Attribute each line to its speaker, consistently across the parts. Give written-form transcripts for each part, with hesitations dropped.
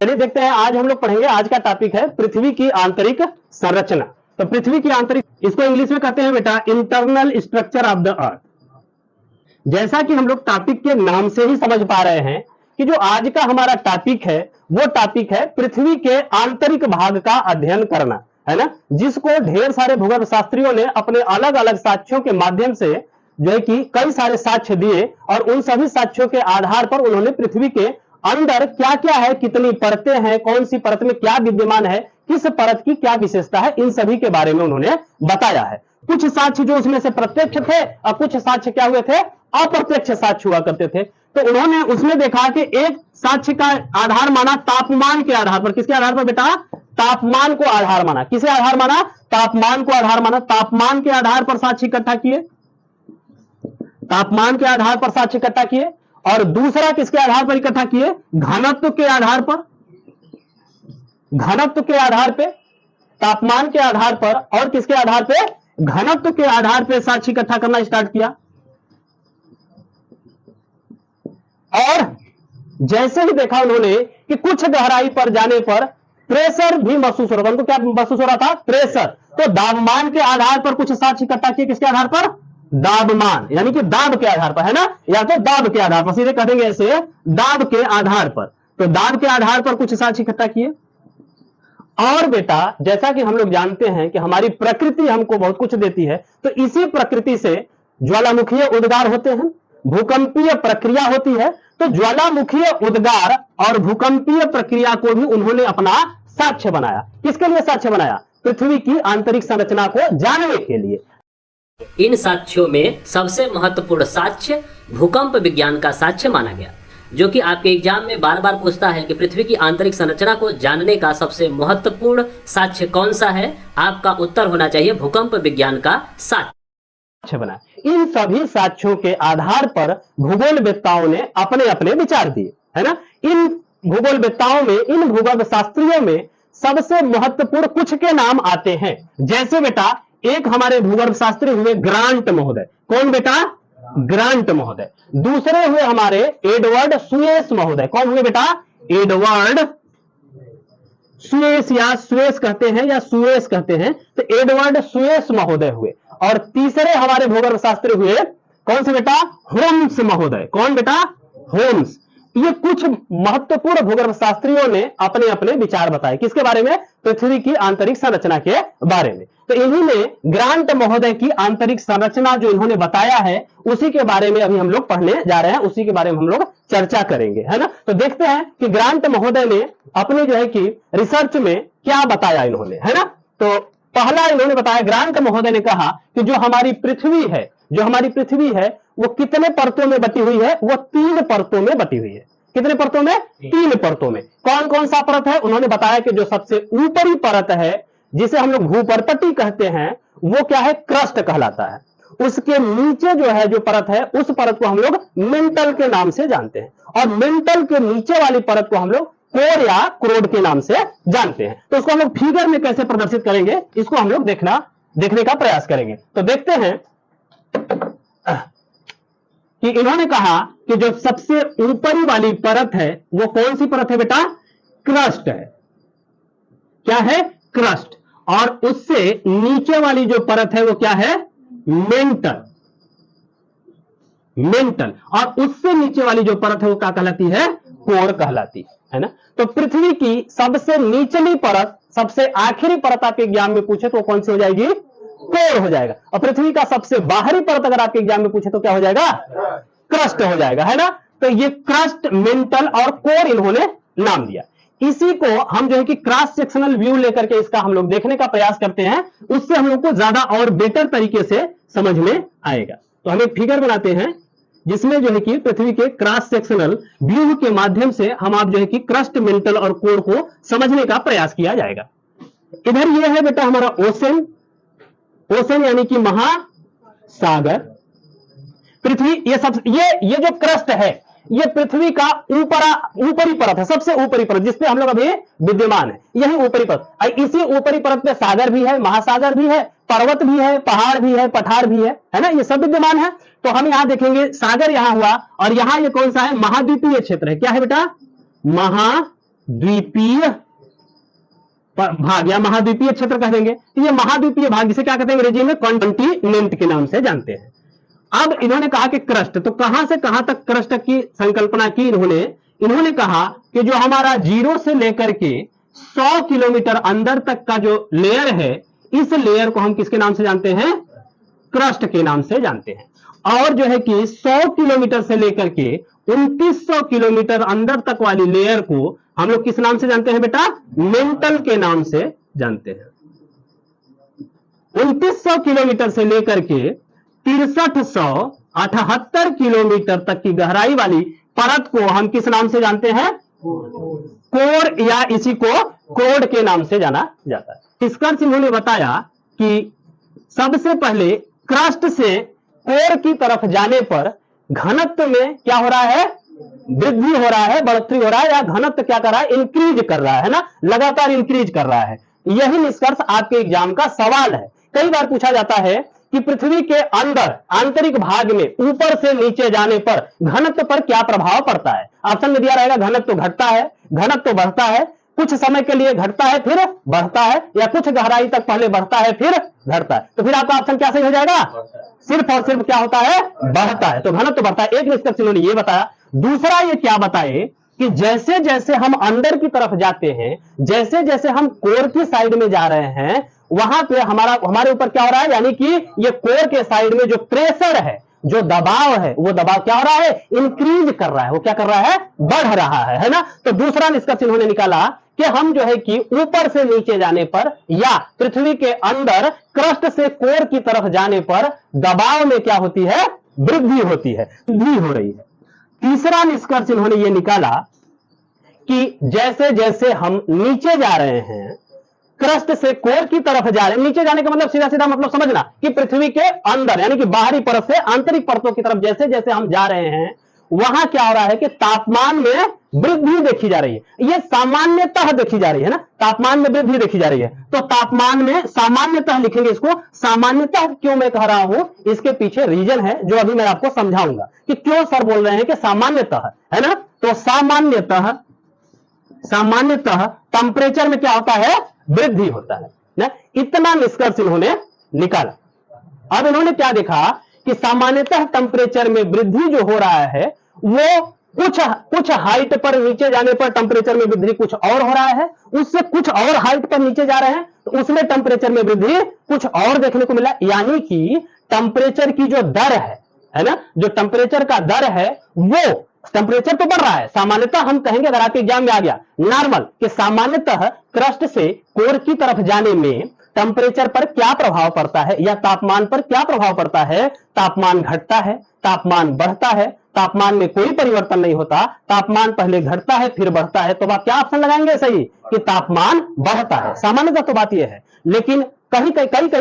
Speaker 1: चलिए देखते हैं, आज हम लोग पढ़ेंगे, आज का टॉपिक है पृथ्वी की आंतरिक संरचना। तो पृथ्वी की आंतरिक, इसको इंग्लिश में कहते हैं बेटा इंटरनल स्ट्रक्चर ऑफ द अर्थ। जैसा कि हम लोग टॉपिक के नाम से ही समझ पा रहे हैं कि जो आज का हमारा टॉपिक है वो टॉपिक है पृथ्वी के आंतरिक भाग का अध्ययन करना, है ना, जिसको ढेर सारे भूगर्भ शास्त्रियों ने अपने अलग अलग साक्ष्यों के माध्यम से जो है कि कई सारे साक्ष्य दिए और उन सभी साक्ष्यों के आधार पर उन्होंने पृथ्वी के अंदर क्या क्या है, कितनी परतें हैं, कौन सी परत में क्या विद्यमान है, किस परत की क्या विशेषता है, इन सभी के बारे में उन्होंने बताया है। कुछ साक्ष्य जो उसमें से प्रत्यक्ष थे और कुछ साक्ष्य क्या हुए थे, अप्रत्यक्ष साक्ष्य हुआ करते थे। तो उन्होंने उसमें देखा कि एक साक्ष्य का आधार माना तापमान के आधार पर। किसके आधार पर बेटा? तापमान को आधार माना। किसे आधार माना? तापमान को आधार माना। तापमान के आधार पर साक्ष्य इकट्ठा किए, तापमान के आधार पर साक्ष्य इकट्ठा किए। और दूसरा किसके आधार पर इकट्ठा किए? घनत्व के आधार पर। घनत्व के आधार पे, तापमान के आधार पर और किसके आधार पे? घनत्व के आधार पे साक्ष्य इकट्ठा करना स्टार्ट किया। और जैसे ही देखा उन्होंने कि कुछ गहराई पर जाने पर प्रेशर भी महसूस हो रहा था। उनको क्या महसूस हो रहा था? प्रेशर। तो दाबमान के आधार पर कुछ साक्ष्य इकट्ठा किए। किसके आधार पर? दाबमान, यानी कि दाब के आधार पर, है ना, या तो दाब के आधार पर, सीधे कह देंगे ऐसे, दाब के आधार पर। तो दाब के आधार पर कुछ साक्ष्य इकट्ठा किए। और बेटा जैसा कि हम लोग जानते हैं कि हमारी प्रकृति हमको बहुत कुछ देती है, तो इसी प्रकृति से ज्वालामुखीय उद्गार होते हैं, भूकंपीय प्रक्रिया होती है। तो ज्वालामुखीय उद्गार और भूकंपीय प्रक्रिया को भी उन्होंने अपना साक्ष्य बनाया। किसके लिए साक्ष्य बनाया? पृथ्वी की आंतरिक संरचना को जानने के लिए।
Speaker 2: इन साक्ष्यों में सबसे महत्वपूर्ण साक्ष्य भूकंप विज्ञान का साक्ष्य माना गया, जो कि आपके एग्जाम में बार बार पूछता है कि पृथ्वी की आंतरिक संरचना को जानने का सबसे महत्वपूर्ण साक्ष्य कौन सा है। आपका उत्तर होना चाहिए भूकंप विज्ञान का साक्ष्य
Speaker 1: बना। इन सभी साक्ष्यों के आधार पर भूगोलवेत्ताओं ने अपने अपने विचार दिए, है ना। इन भूगोलवेत्ताओं में, इन भूगोल शास्त्रियों में सबसे महत्वपूर्ण कुछ के नाम आते हैं। जैसे बेटा एक हमारे भूगोल शास्त्री हुए ग्रांट महोदय। कौन बेटा? ग्रांट महोदय। दूसरे हुए हमारे एडवर्ड सुएस महोदय। कौन हुए बेटा? एडवर्ड सुएस, या सुएस कहते हैं या सुएस कहते हैं, तो एडवर्ड सुएस महोदय हुए। और तीसरे हमारे भूगोल शास्त्री हुए कौन से बेटा? होम्स महोदय। कौन बेटा? होम्स। ये कुछ महत्वपूर्ण भूगोल शास्त्रियों ने अपने अपने विचार बताए। किसके बारे में? पृथ्वी की आंतरिक संरचना के बारे में। तो इन्हीं ने ग्रांट महोदय की आंतरिक संरचना जो इन्होंने बताया है, उसी के बारे में अभी हम लोग पढ़ने जा रहे हैं, उसी के बारे में हम लोग चर्चा करेंगे, है ना। तो देखते हैं कि ग्रांट महोदय ने अपने जो है कि रिसर्च में क्या बताया इन्होंने, है ना। तो पहला इन्होंने बताया, ग्रांट महोदय ने कहा कि जो हमारी पृथ्वी है, जो हमारी पृथ्वी है वो कितने परतों में बटी हुई है? वो 3 परतों में बटी हुई है। कितने परतों में? 3 परतों में। कौन कौन सा परत है? उन्होंने बताया कि जो सबसे ऊपरी परत है, जिसे हम लोग भूपर्पटी कहते हैं, वो क्या है? क्रस्ट कहलाता है। उसके नीचे जो है, जो परत है, उस परत को हम लोग मेंटल के नाम से जानते हैं। और मेंटल के नीचे वाली परत को हम लोग कोर या क्रोड के नाम से जानते हैं। तो उसको हम लोग फिगर में कैसे प्रदर्शित करेंगे, इसको हम लोग देखने का प्रयास करेंगे। तो देखते हैं कि इन्होंने कहा कि जो सबसे ऊपरी वाली परत है वो कौन सी परत है बेटा? क्रस्ट है। क्या है? क्रस्ट। और उससे नीचे वाली जो परत है वो क्या है? मेंटल। मेंटल। और उससे नीचे वाली जो परत है वो क्या कहलाती है? कोर कहलाती है ना। तो पृथ्वी की सबसे निचली परत, सबसे आखिरी परत आपके एग्जाम में पूछे तो कौन सी हो जाएगी? कोर हो जाएगा। और पृथ्वी का सबसे बाहरी परत अगर आपके एग्जाम में पूछे तो क्या हो जाएगा? क्रस्ट हो जाएगा, है ना। तो ये क्रस्ट, मेंटल और कोर इन्होंने नाम दिया। इसी को हम जो है कि क्रॉस सेक्शनल व्यू लेकर के इसका हम लोग देखने का प्रयास करते हैं, उससे हम लोग को ज्यादा और बेटर तरीके से समझ में आएगा। तो हम एक फिगर बनाते हैं जिसमें जो है कि पृथ्वी के क्रॉस सेक्शनल व्यू के माध्यम से हम आप जो है कि क्रस्ट, मेंटल और कोर को समझने का प्रयास किया जाएगा। इधर ये है बेटा हमारा ओशन। ओशन यानी कि महासागर। पृथ्वी, ये जो क्रस्ट है, ये पृथ्वी का ऊपरी परत है, सबसे ऊपरी परत जिसपे हम लोग अभी विद्यमान है, यही ऊपरी परत। इसी ऊपरी परत पे सागर भी है, महासागर भी है, पर्वत भी है, पहाड़ भी है, पठार भी है ना, ये सब विद्यमान है। तो हम यहां देखेंगे सागर यहां हुआ, और यहां ये कौन सा है? महाद्वीपीय क्षेत्र है। क्या है बेटा? द्वीपीय भाग या महाद्वीपीय क्षेत्र कह देंगे। ये महाद्वीपीय भाग जिसे क्या कहते हैं अंग्रेजी में कॉन्टिनेंट के नाम से जानते हैं। अब इन्होंने कहा कि क्रस्ट, तो कहां से कहां तक क्रस्ट की संकल्पना की इन्होंने कहा कि जो हमारा 0 से लेकर के 100 किलोमीटर अंदर तक का जो लेयर है, इस लेयर को हम किसके नाम से जानते हैं? क्रस्ट के नाम से जानते हैं। और जो है कि 100 किलोमीटर से लेकर के 2900 किलोमीटर अंदर तक वाली लेयर को हम लोग किस नाम से जानते हैं बेटा? मेंटल के नाम से जानते हैं। 2900 किलोमीटर से लेकर के 6378 किलोमीटर तक की गहराई वाली परत को हम किस नाम से जानते हैं? कोर, या इसी को कोड के नाम से जाना जाता है। निष्कर्ष इन्होंने बताया कि सबसे पहले क्रस्ट से कोर की तरफ जाने पर घनत्व में क्या हो रहा है? वृद्धि हो रहा है, बढ़ोतरी हो रहा है, या घनत्व क्या कर रहा है? इंक्रीज कर रहा है ना, लगातार इंक्रीज कर रहा है। यही निष्कर्ष आपके एग्जाम का सवाल है। कई बार पूछा जाता है कि पृथ्वी के अंदर आंतरिक भाग में ऊपर से नीचे जाने पर घनत्व पर क्या प्रभाव पड़ता है? ऑप्शन में दिया रहेगा घनत्व घटता है, घनत्व बढ़ता है, कुछ समय के लिए घटता है फिर बढ़ता है, या कुछ गहराई तक पहले बढ़ता है फिर घटता है। तो फिर आपका ऑप्शन क्या सही हो जाएगा? सिर्फ और सिर्फ क्या होता है? बढ़ता है। तो घनत्व बढ़ता है। एक निष्कर्ष इन्होंने ये बताया। दूसरा ये क्या बताए कि जैसे जैसे हम अंदर की तरफ जाते हैं, जैसे जैसे हम कोर की साइड में जा रहे हैं, वहां पे हमारे ऊपर क्या हो रहा है? यानी कि ये कोर के साइड में जो प्रेशर है, जो दबाव है, वो दबाव क्या हो रहा है? इंक्रीज कर रहा है। वो क्या कर रहा है? बढ़ रहा है ना। तो दूसरा निष्कर्ष इन्होंने निकाला कि हम जो है कि ऊपर से नीचे जाने पर या पृथ्वी के अंदर क्रस्ट से कोर की तरफ जाने पर दबाव में क्या होती है? वृद्धि होती है, वृद्धि हो रही है। तीसरा निष्कर्ष इन्होंने ये निकाला कि जैसे जैसे हम नीचे जा रहे हैं, क्रस्ट से कोर की तरफ जा रहे हैं, नीचे जाने का मतलब सीधा सीधा मतलब समझना कि पृथ्वी के अंदर यानी कि बाहरी परत से आंतरिक परतों की तरफ जैसे जैसे हम जा रहे हैं, वहां क्या हो रहा है कि तापमान में वृद्धि देखी जा रही है। ये सामान्यतः देखी जा रही है ना, तापमान में वृद्धि देखी जा रही है। तो तापमान में सामान्यतः लिखेंगे इसको। सामान्यतः क्यों मैं कह रहा हूं, इसके पीछे रीजन है जो अभी मैं आपको समझाऊंगा कि क्यों सर बोल रहे हैं कि सामान्यतः, है ना। तो सामान्यतः टेम्परेचर में क्या होता है? वृद्धि होता है ना। इतना निष्कर्ष इन्होंने निकाला। अब इन्होंने क्या देखा कि सामान्यतः टेम्परेचर में वृद्धि जो हो रहा है वो कुछ हाइट पर नीचे जाने पर टेम्परेचर में वृद्धि कुछ और हो रहा है, उससे कुछ और हाइट पर नीचे जा रहे हैं तो उसमें टेम्परेचर में वृद्धि कुछ और देखने को मिला। यानी कि टेम्परेचर की जो दर है ना, जो टेम्परेचर का दर है वो टेम्परेचर तो बढ़ रहा है। सामान्यतः हम कहेंगे, अगर आपके एग्जाम में आ गया नॉर्मल, कि सामान्यतः क्रस्ट से कोर की तरफ जाने में टेम्परेचर पर क्या प्रभाव पड़ता है या तापमान पर क्या प्रभाव पड़ता है? तापमान घटता है, तापमान बढ़ता है, तापमान में कोई परिवर्तन नहीं होता, तापमान पहले घटता है फिर बढ़ता है। तो आप क्या ऑप्शन लगाएंगे सही? कि तापमान बढ़ता है। सामान्यतः तो बात यह है, लेकिन कई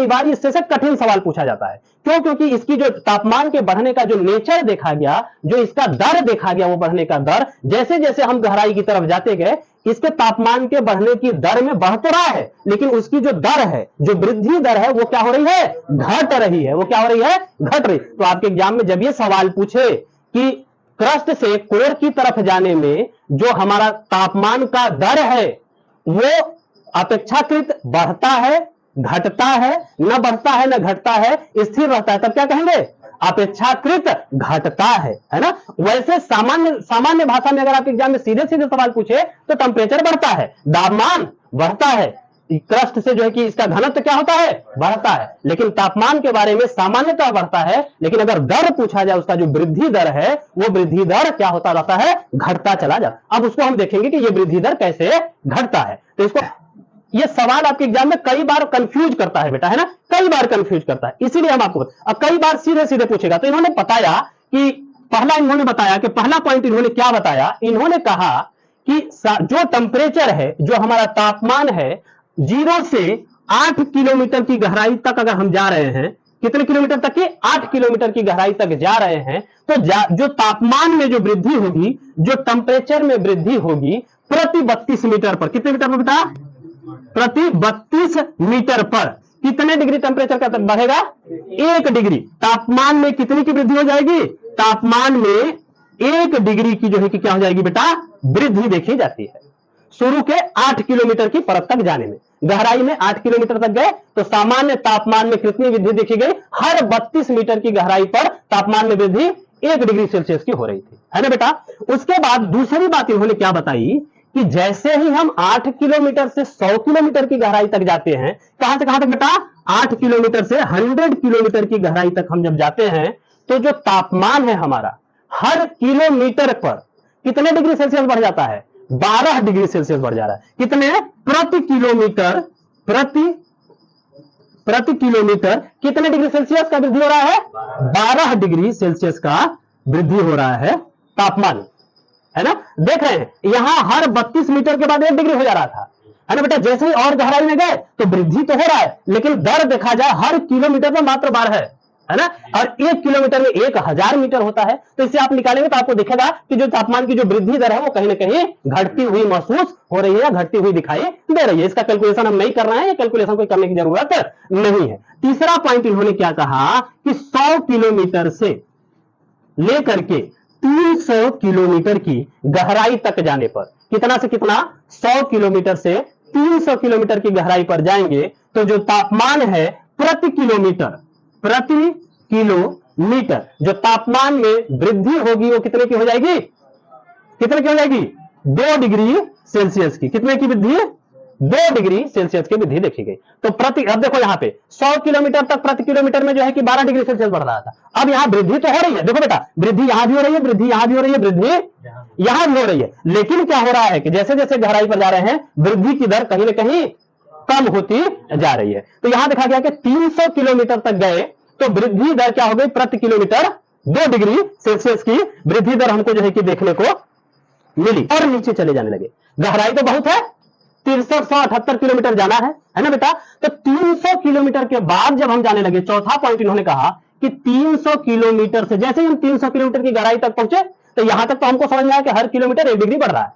Speaker 1: बार इससे से कठिन सवाल पूछा जाता है। क्यों? क्योंकि इसकी जो तापमान के बढ़ने का जो नेचर देखा गया, जो इसका दर देखा गया, वो बढ़ने का दर जैसे जैसे हम गहराई की तरफ जाते गए, इसके तापमान के बढ़ने की दर में बढ़ तो रहा है, लेकिन उसकी जो दर है, जो वृद्धि दर है, वो क्या हो रही है? घट रही है। वो क्या हो रही है? घट रही। तो आपके एग्जाम में जब ये सवाल पूछे कि क्रस्ट से कोर की तरफ जाने में जो हमारा तापमान का दर है वो अपेक्षाकृत बढ़ता है, घटता है, न बढ़ता है न घटता है, स्थिर रहता है, तब क्या कहेंगे? अपेक्षाकृत घटता है ना। वैसे सामान्य भाषा में अगर आप एग्जाम में सीधे सीधे सवाल पूछे तो टेम्परेचर बढ़ता है, तापमान बढ़ता है, क्रस्ट से जो है कि इसका घनत्व क्या होता है? बढ़ता है। लेकिन तापमान के बारे में सामान्यतः बढ़ता है, लेकिन अगर दर पूछा जाए, उसका जो वृद्धि दर है, वो वृद्धि दर क्या होता रहता है? घटता चला जाता। अब उसको हम देखेंगे कि ये वृद्धि दर कैसे घटता है। तो इसको ये सवाल आपके एग्जाम में कई बार कंफ्यूज करता है बेटा, है ना, कई बार कंफ्यूज करता है। इसीलिए हम आपको अब कई बार सीधे सीधे पूछेगा। तो इन्होंने बताया कि पहला पॉइंट इन्होंने क्या बताया? इन्होंने कहा कि जो टेम्परेचर है, जो हमारा तापमान है, 0 से 8 किलोमीटर की गहराई तक अगर हम जा रहे हैं, कितने किलोमीटर तक की? 8 किलोमीटर की गहराई तक जा रहे हैं, तो जो तापमान में जो वृद्धि होगी, जो टेम्परेचर में वृद्धि होगी प्रति 32 मीटर पर, कितने मीटर पर बेटा? प्रति 32 मीटर पर कितने डिग्री टेम्परेचर का बढ़ेगा? 1 डिग्री। तापमान में कितनी की वृद्धि हो जाएगी? तापमान में 1 डिग्री की जो है कि क्या हो जाएगी बेटा? वृद्धि देखी जाती है। शुरू के 8 किलोमीटर की परत तक जाने में, गहराई में 8 किलोमीटर तक गए तो सामान्य तापमान में कितनी वृद्धि देखी गई? हर 32 मीटर की गहराई पर तापमान में वृद्धि 1 डिग्री सेल्सियस की हो रही थी, है ना बेटा। उसके बाद दूसरी बात इन्होंने क्या बताई कि जैसे ही हम 8 किलोमीटर से 100 किलोमीटर की गहराई तक जाते हैं, कहां से कहां तक बेटा? 8 किलोमीटर से 100 किलोमीटर की गहराई तक हम जब जाते हैं तो जो तापमान है हमारा हर किलोमीटर पर कितने डिग्री सेल्सियस बढ़ जाता है? 12 डिग्री सेल्सियस बढ़ जा रहा है। कितने? प्रति किलोमीटर, प्रति किलोमीटर कितने डिग्री सेल्सियस का वृद्धि हो रहा है? 12 डिग्री सेल्सियस का वृद्धि हो रहा है तापमान, है ना। देख रहे हैं यहां हर 32 मीटर के बाद 1 डिग्री हो जा रहा था, है ना बेटा। जैसे ही और गहराई में गए तो वृद्धि तो हो रहा है, लेकिन दर देखा जाए हर किलोमीटर में मात्र 12 है ना। और 1 किलोमीटर में 1000 मीटर होता है, तो इससे आप निकालेंगे तो आपको दिखेगा कि जो तापमान की जो वृद्धि दर है वो कहीं ना कहीं घटती हुई महसूस हो रही है या घटती हुई दिखाई दे रही है। इसका कैलकुलेशन हम नहीं कर रहे हैं, ये कैलकुलेशन कोई करने की जरूरत नहीं है। तीसरा पॉइंट इन्होंने क्या कहा कि 100 किलोमीटर से लेकर के 300 किलोमीटर की गहराई तक जाने पर, कितना से कितना? 100 किलोमीटर से 300 किलोमीटर की गहराई पर जाएंगे तो जो तापमान है प्रति किलोमीटर जो तापमान में वृद्धि होगी वो कितने की हो जाएगी? कितने की हो जाएगी? 2 डिग्री सेल्सियस की। कितने की वृद्धि? 2 डिग्री सेल्सियस की वृद्धि देखी गई। तो अब देखो यहां पे 100 किलोमीटर तक प्रति किलोमीटर में जो है कि 12 डिग्री सेल्सियस बढ़ रहा था। अब यहां वृद्धि तो हो रही है, देखो बेटा, वृद्धि यहां भी हो रही है, वृद्धि यहां भी हो रही है, वृद्धि यहां भी हो रही है। लेकिन क्या हो रहा है कि जैसे जैसे गहराई पर जा रहे हैं वृद्धि की दर कहीं ना कहीं कम होती जा रही है। तो यहां देखा गया कि 300 किलोमीटर तक गए तो वृद्धि दर क्या हो गई? प्रति किलोमीटर 2 डिग्री सेल्सियस की वृद्धि दर हमको जो है कि देखने को मिली। और नीचे चले जाने लगे, गहराई तो बहुत है, 6378 किलोमीटर जाना है ना बेटा। तो 300 किलोमीटर के बाद जब हम जाने लगे, चौथा पॉइंट इन्होंने कहा कि 300 किलोमीटर से जैसे ही हम 300 किलोमीटर की गहराई तक पहुंचे तो यहां तक तो हमको समझ में आया कि हर किलोमीटर 1 डिग्री बढ़ रहा है।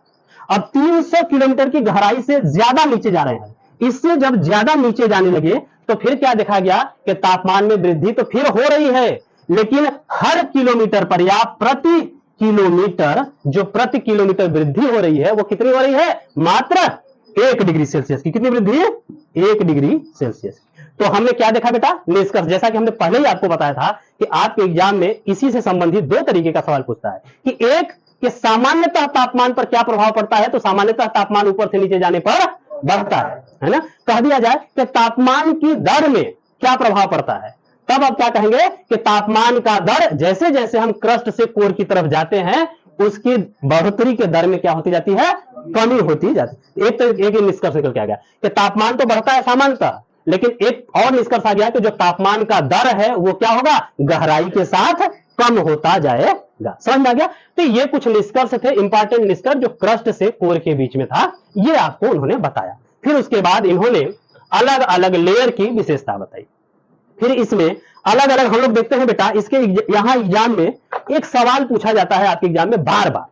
Speaker 1: अब 300 किलोमीटर की गहराई से ज्यादा नीचे जा रहे हैं, इससे जब ज्यादा नीचे जाने लगे तो फिर क्या देखा गया कि तापमान में वृद्धि तो फिर हो रही है, लेकिन हर किलोमीटर पर या प्रति किलोमीटर जो प्रति किलोमीटर वृद्धि हो रही है वो कितनी हो रही है? मात्र 1 डिग्री सेल्सियस की। कितनी वृद्धि है? 1 डिग्री सेल्सियस। तो हमने क्या देखा बेटा? निष्कर्ष, जैसा कि हमने पहले ही आपको बताया था कि आपके एग्जाम में इसी से संबंधित 2 तरीके का सवाल पूछता है कि एक कि सामान्यतः तापमान पर क्या प्रभाव पड़ता है, तो सामान्यतः तापमान ऊपर से नीचे जाने पर बढ़ता है ना। कह दिया जाए कि तापमान की दर में क्या प्रभाव पड़ता है, तब आप क्या कहेंगे कि तापमान का दर जैसे जैसे हम क्रस्ट से कोर की तरफ जाते हैं उसकी बढ़ोतरी के दर में क्या होती जाती है? कमी होती जाती है। एक निष्कर्ष निकल के आ गया कि तापमान तो बढ़ता है सामान्यतः, लेकिन एक और निष्कर्ष आ गया कि जो तापमान का दर है वो क्या होगा? गहराई के साथ कम होता जाएगा। समझ में आ गया? तो ये कुछ निष्कर्ष थे, इंपॉर्टेंट निष्कर्ष जो क्रस्ट से कोर के बीच में था, ये आपको उन्होंने बताया। फिर उसके बाद इन्होंने अलग अलग लेयर की विशेषता बताई। फिर इसमें अलग अलग हम लोग देखते हैं बेटा, इसके यहां एग्जाम में एक सवाल पूछा जाता है आपके एग्जाम में बार बार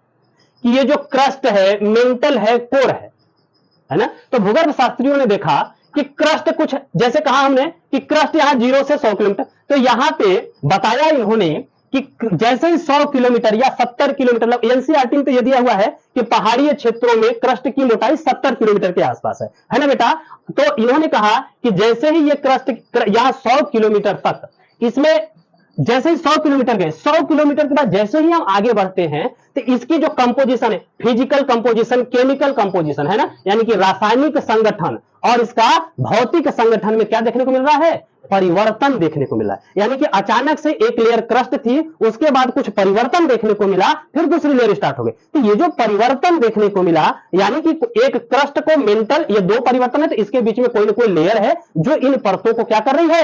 Speaker 1: कि ये जो क्रस्ट है मेंटल है कोर है ना। तो भूगर्भ शास्त्रियों ने देखा कि क्रस्ट कुछ जैसे कहा हमने कि क्रस्ट यहां 0 से 100 किलोमीटर, तो यहां पे बताया इन्होंने कि जैसे ही 100 किलोमीटर या 70 किलोमीटर, मतलब एनसीईआरटी में तो ये दिया हुआ है कि पहाड़ियों क्षेत्रों में क्रस्ट की मोटाई 70 किलोमीटर के आसपास है ना बेटा। तो इन्होंने कहा कि जैसे ही ये क्रस्ट यहां 100 किलोमीटर तक, इसमें जैसे ही 100 किलोमीटर गए, 100 किलोमीटर के बाद जैसे ही हम आगे बढ़ते हैं तो इसकी जो कंपोजिशन है, फिजिकल कंपोजिशन, केमिकल कंपोजिशन है ना, यानी कि रासायनिक संगठन और इसका भौतिक संगठन में क्या देखने को मिल रहा है? परिवर्तन देखने को मिला। यानी कि अचानक से एक लेयर क्रस्ट थी, उसके बाद कुछ परिवर्तन देखने को मिला, फिर दूसरी लेयर स्टार्ट हो गई। तो ये जो परिवर्तन देखने को मिला, यानी कि एक क्रस्ट को मेंटल, ये 2 परिवर्तन है, तो इसके बीच में कोई ना कोई लेयर है जो इन परतों को क्या कर रही है?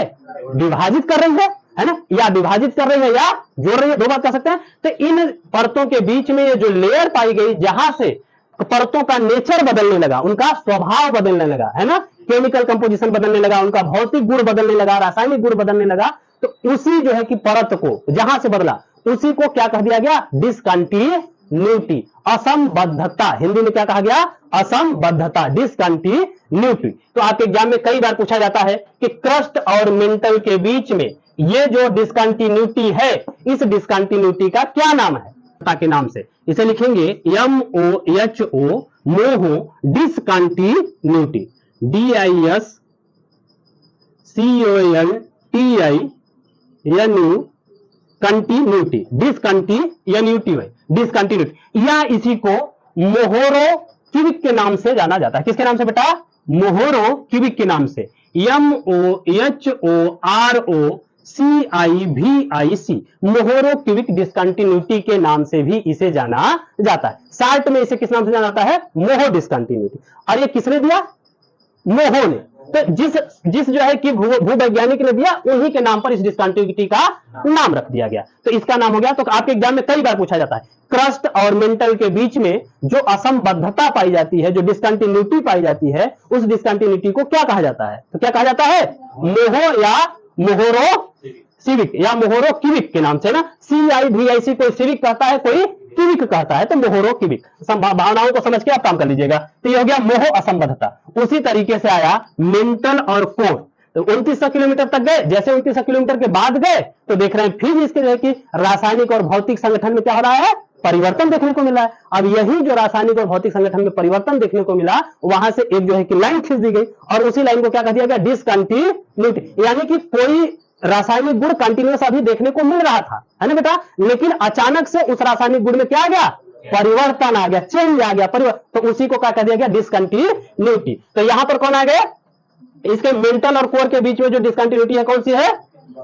Speaker 1: विभाजित कर रही है ना, या विभाजित कर रही है या जोड़ रही है, 2 बात कर सकते हैं। तो इन परतों के बीच में ये जो लेयर पाई गई, जहां से परतों का नेचर बदलने लगा, उनका स्वभाव बदलने लगा, है ना, केमिकल कंपोजिशन बदलने लगा, उनका भौतिक गुण बदलने लगा, रासायनिक गुण बदलने लगा, तो उसी जो है कि परत को जहां से बदला उसी को क्या कह दिया गया? डिसकंटिन्यूटी, असंबद्धता। हिंदी में क्या कहा गया? असंबद्धता, डिसकंटिन्यूटी। तो आपके एग्जाम में कई बार पूछा जाता है कि क्रस्ट और मेंटल के बीच में ये जो डिसकंटिन्यूटी है, इस डिसकंटिन्यूटी का क्या नाम है? के नाम से इसे लिखेंगे MOHO Moho discontinuity, DISCONTINU continuity, discontinuity है, डिसकंटिन्यूटी, या इसी को मोहोरो क्यूबिक के नाम से जाना जाता है। किसके नाम से बेटा? मोहोरो क्यूबिक के नाम से, MOHOROCIVIC, मोहोरो क्यूबिक डिसकंटिन्यूटी के नाम से भी इसे जाना जाता है। शार्ट में इसे किस नाम से जाना जाता है? मोहो डिसकंटिन्यूटी। और ये किसने दिया? मोहो ने। तो जिस जो है कि भूवैज्ञानिक ने दिया, उन्हीं के नाम पर इस डिसकंटिन्यूटी का नाम रख दिया गया, तो इसका नाम हो गया। तो आपके एग्जाम में कई बार पूछा जाता है, क्रस्ट और मेंटल के बीच में जो असंबद्धता पाई जाती है, जो डिसकंटिन्यूटी पाई जाती है, उस डिसकंटिन्यूटी को क्या कहा जाता है? तो क्या कहा जाता है? मोहो या मोहोरो सिविक या मोहोरो क्यूबिक के नाम से ना, CIVIC, कोई सिविक कहता है, कोई क्यूबिक कहता है, तो मोहोरो क्यूबिक। भावनाओं को समझ के आप काम कर लीजिएगा। तो ये हो गया मोहो असंबद्धता। उसी तरीके से आया मेंटल और कोर। तो 2900 किलोमीटर तक गए, जैसे 2900 किलोमीटर के बाद गए तो देख रहे हैं फिर इसके जो है कि रासायनिक और भौतिक संगठन में क्या हो रहा है? परिवर्तन देखने को मिला है। अब यही जो रासायनिक और भौतिक संगठन में परिवर्तन देखने को मिला, वहां से एक जो है कि लाइन खींच दी गई, और उसी लाइन को क्या कह दिया गया? डिसकंटिन्यूटी। यानी कि कोई रासायनिक गुण कंटिन्यूअस अभी देखने को मिल रहा था, है ना बेटा, लेकिन अचानक से उस रासायनिक गुण में क्या आ गया? परिवर्तन आ गया, चेंज आ गया, परिवर्तन। तो उसी को क्या कह दिया गया? डिसकंटिन्यूटी। तो यहां पर कौन आ गया? इसके मेंटल और कोर के बीच में जो डिसकंटिन्यूटी है, कौन सी है?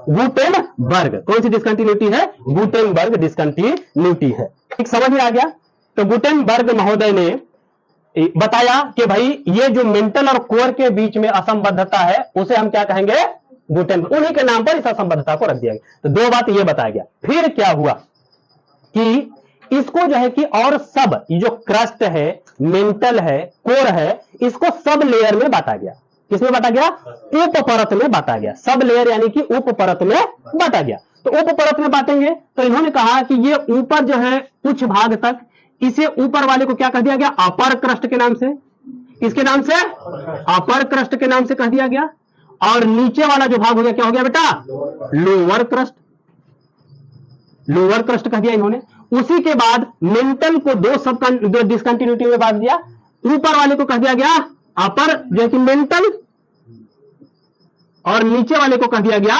Speaker 1: गुटेनबर्ग। कौन सी डिसकंटिन्यूटी है? गुटेनबर्ग डिसकंटिन्यूटी है। ठीक समझ में आ गया? तो गुटेनबर्ग महोदय ने बताया कि भाई ये जो मेंटल और कोर के बीच में असंबद्धता है, उसे हम क्या कहेंगे? गुटेनबर्ग। उन्हीं के नाम पर इस असंबद्धता को रख दिया गया। तो दो बात ये बताया गया। फिर क्या हुआ कि इसको जो है कि और सब जो क्रस्ट है, मेंटल है, कोर है, इसको सब लेयर में बांटा गया। किसमें बांटा गया? उप परत में बांटा गया। सब लेयर यानी कि उप परत में बांटा गया। तो उप परत में बांटेंगे तो इन्होंने कहा कि ये ऊपर जो है कुछ भाग तक, इसे ऊपर वाले को क्या कह दिया गया? अपर क्रस्ट के नाम से। किसके नाम से? अपर क्रस्ट के नाम से कह दिया गया। और नीचे वाला जो भाग हो गया, क्या हो गया बेटा? Lower crust. लोअर क्रस्ट कह दिया इन्होंने। उसी के बाद मेंटल को दो डिसकंटिन्यूटी में बांट दिया। ऊपर वाले को कह दिया गया अपर जो कि मेंटल, और नीचे वाले को कह दिया गया